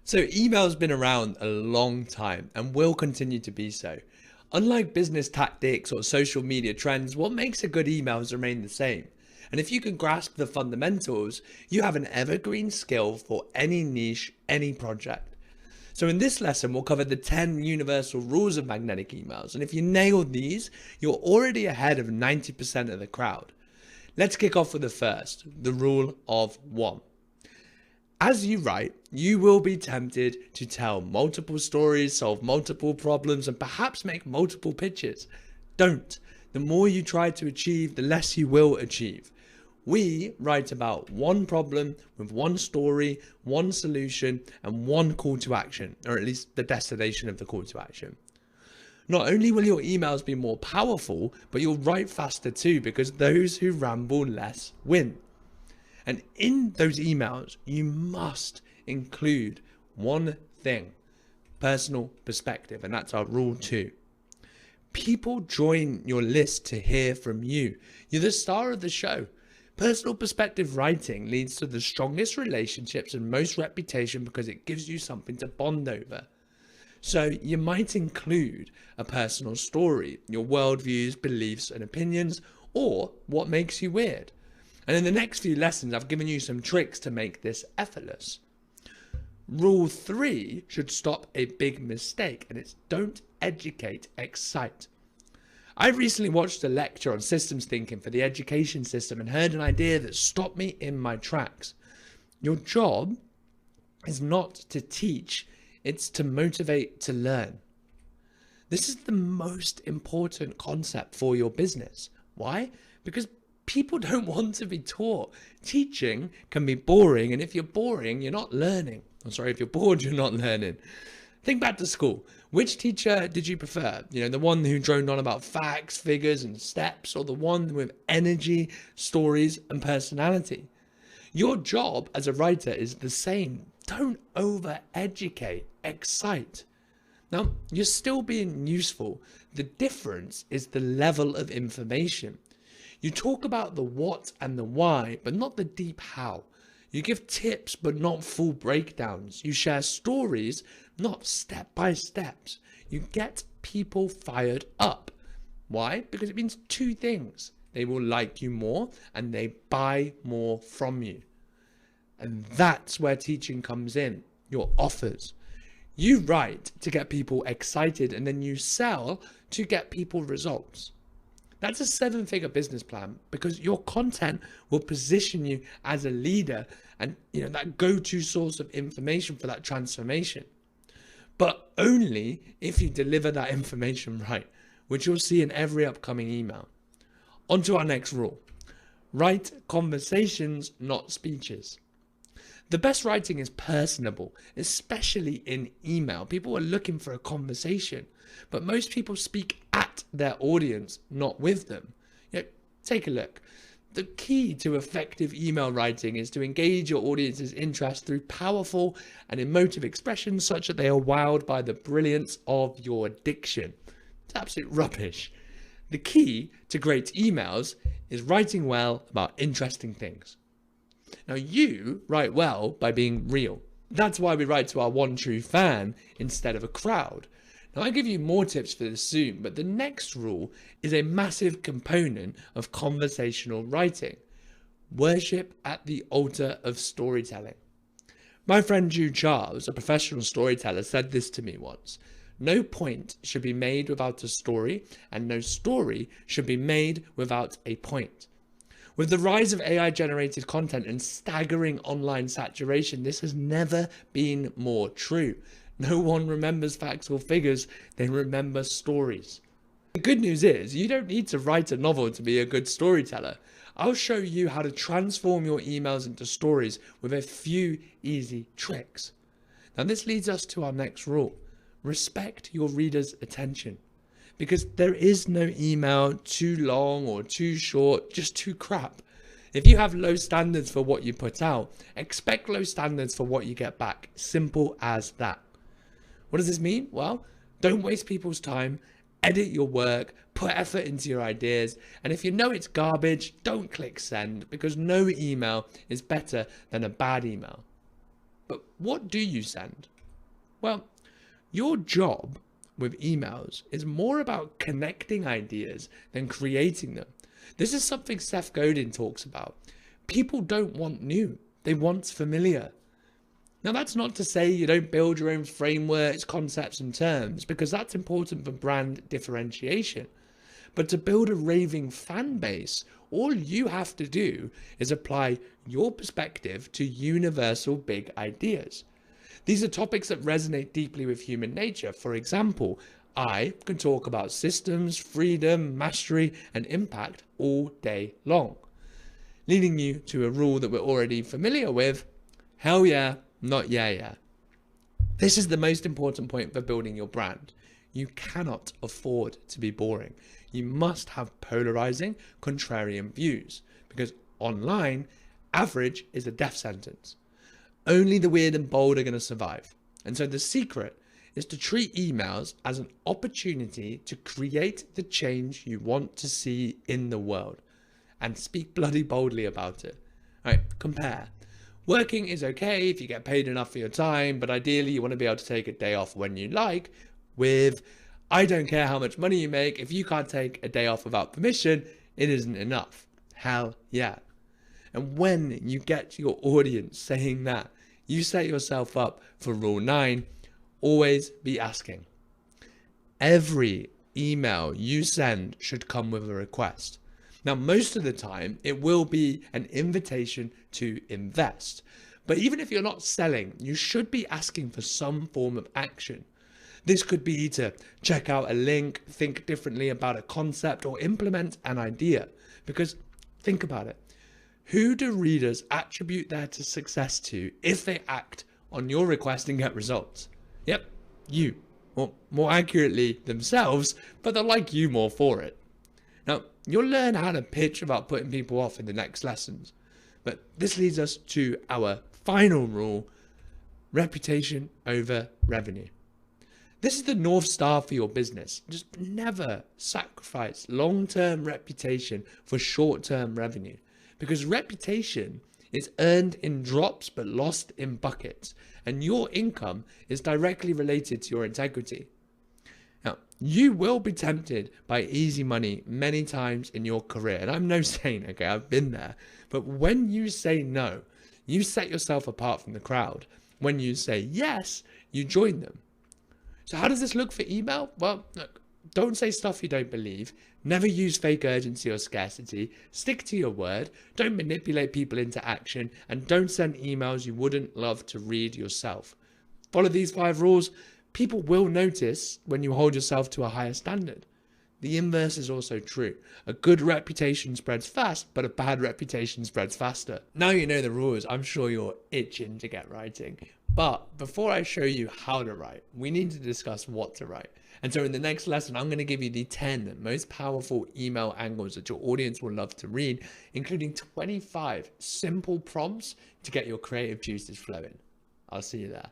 So email's been around a long time and will continue to be so. Unlike business tactics or social media trends, what makes a good email has remained the same. And if you can grasp the fundamentals, you have an evergreen skill for any niche, any project. So in this lesson, we'll cover the 10 universal rules of magnetic emails. And if you nail these, you're already ahead of 90% of the crowd. Let's kick off with the first, the rule of one. As you write, you will be tempted to tell multiple stories, solve multiple problems, and perhaps make multiple pitches. Don't. The more you try to achieve, the less you will achieve. We write about one problem with one story, one solution, and one call to action, or at least the destination of the call to action. Not only will your emails be more powerful, but you'll write faster too, because those who ramble less win. And in those emails, you must include one thing, personal perspective. And that's our rule 2. People join your list to hear from you. You're the star of the show. Personal perspective writing leads to the strongest relationships and most reputation because it gives you something to bond over. So you might include a personal story, your worldviews, beliefs and opinions, or what makes you weird. And in the next few lessons, I've given you some tricks to make this effortless. Rule 3 should stop a big mistake, and it's don't educate, excite. I recently watched a lecture on systems thinking for the education system and heard an idea that stopped me in my tracks. Your job is not to teach, it's to motivate to learn. This is the most important concept for your business. Why? Because people don't want to be taught. Teaching can be boring, and if you're boring, you're not learning. If you're bored, you're not learning. Think back to school. Which teacher did you prefer? The one who droned on about facts, figures, and steps, or the one with energy, stories, and personality? Your job as a writer is the same. Don't over-educate, excite. Now, you're still being useful. The difference is the level of information. You talk about the what and the why, but not the deep how. You give tips, but not full breakdowns. You share stories, not step by steps. You get people fired up. Why? Because it means 2 things. They will like you more and they buy more from you. And that's where teaching comes in, your offers. You write to get people excited and then you sell to get people results. That's a 7-figure business plan because your content will position you as a leader and that go-to source of information for that transformation. But only if you deliver that information right, which you'll see in every upcoming email. On to our next rule. Write conversations, not speeches. The best writing is personable, especially in email. People are looking for a conversation, but most people speak at their audience, not with them. Take a look. The key to effective email writing is to engage your audience's interest through powerful and emotive expressions such that they are wowed by the brilliance of your diction. It's absolute rubbish. The key to great emails is writing well about interesting things. Now, you write well by being real. That's why we write to our one true fan instead of a crowd. Now, I'll give you more tips for this soon, but the next rule is a massive component of conversational writing. Worship at the altar of storytelling. My friend Jude Charles, a professional storyteller, said this to me once. No point should be made without a story, and no story should be made without a point. With the rise of AI-generated content and staggering online saturation, this has never been more true. No one remembers facts or figures, they remember stories. The good news is, you don't need to write a novel to be a good storyteller. I'll show you how to transform your emails into stories with a few easy tricks. Now this leads us to our next rule. Respect your reader's attention. Because there is no email too long or too short, just too crap. If you have low standards for what you put out, expect low standards for what you get back. Simple as that. What does this mean? Well, don't waste people's time, edit your work, put effort into your ideas, and if you know it's garbage, don't click send because no email is better than a bad email. But what do you send? Well, your job with emails is more about connecting ideas than creating them. This is something Seth Godin talks about. People don't want new, they want familiar. Now, that's not to say you don't build your own frameworks, concepts, and terms, because that's important for brand differentiation. But to build a raving fan base, all you have to do is apply your perspective to universal big ideas. These are topics that resonate deeply with human nature. For example, I can talk about systems, freedom, mastery, and impact all day long, leading you to a rule that we're already familiar with: hell yeah, not yeah. This is the most important point for building your brand. You cannot afford to be boring. You must have polarizing, contrarian views, because online, average is a death sentence. Only the weird and bold are going to survive. And so the secret is to treat emails as an opportunity to create the change you want to see in the world, and speak bloody boldly about it. All right, compare. Working is okay if you get paid enough for your time, but ideally you want to be able to take a day off when you like, with I don't care how much money you make, if you can't take a day off without permission, it isn't enough. Hell yeah. And when you get your audience saying that, you set yourself up for rule 9, always be asking. Every email you send should come with a request. Now, most of the time, it will be an invitation to invest. But even if you're not selling, you should be asking for some form of action. This could be to check out a link, think differently about a concept, or implement an idea. Because think about it. Who do readers attribute their success to if they act on your request and get results? Yep, you. Or more accurately, themselves, but they'll like you more for it. Now, you'll learn how to pitch without putting people off in the next lessons. But this leads us to our final rule: reputation over revenue. This is the North Star for your business. Just never sacrifice long-term reputation for short-term revenue, because reputation is earned in drops but lost in buckets, and your income is directly related to your integrity. Now, you will be tempted by easy money many times in your career, and I'm no saint, okay, I've been there. But when you say no, you set yourself apart from the crowd. When you say yes, you join them. So how does this look for email? Well, look, don't say stuff you don't believe. Never use fake urgency or scarcity. Stick to your word. Don't manipulate people into action, and don't send emails you wouldn't love to read yourself. Follow these 5 rules. People will notice when you hold yourself to a higher standard. The inverse is also true. A good reputation spreads fast, but a bad reputation spreads faster. Now you know the rules, I'm sure you're itching to get writing. But before I show you how to write, we need to discuss what to write. And so in the next lesson, I'm going to give you the 10 most powerful email angles that your audience will love to read, including 25 simple prompts to get your creative juices flowing. I'll see you there.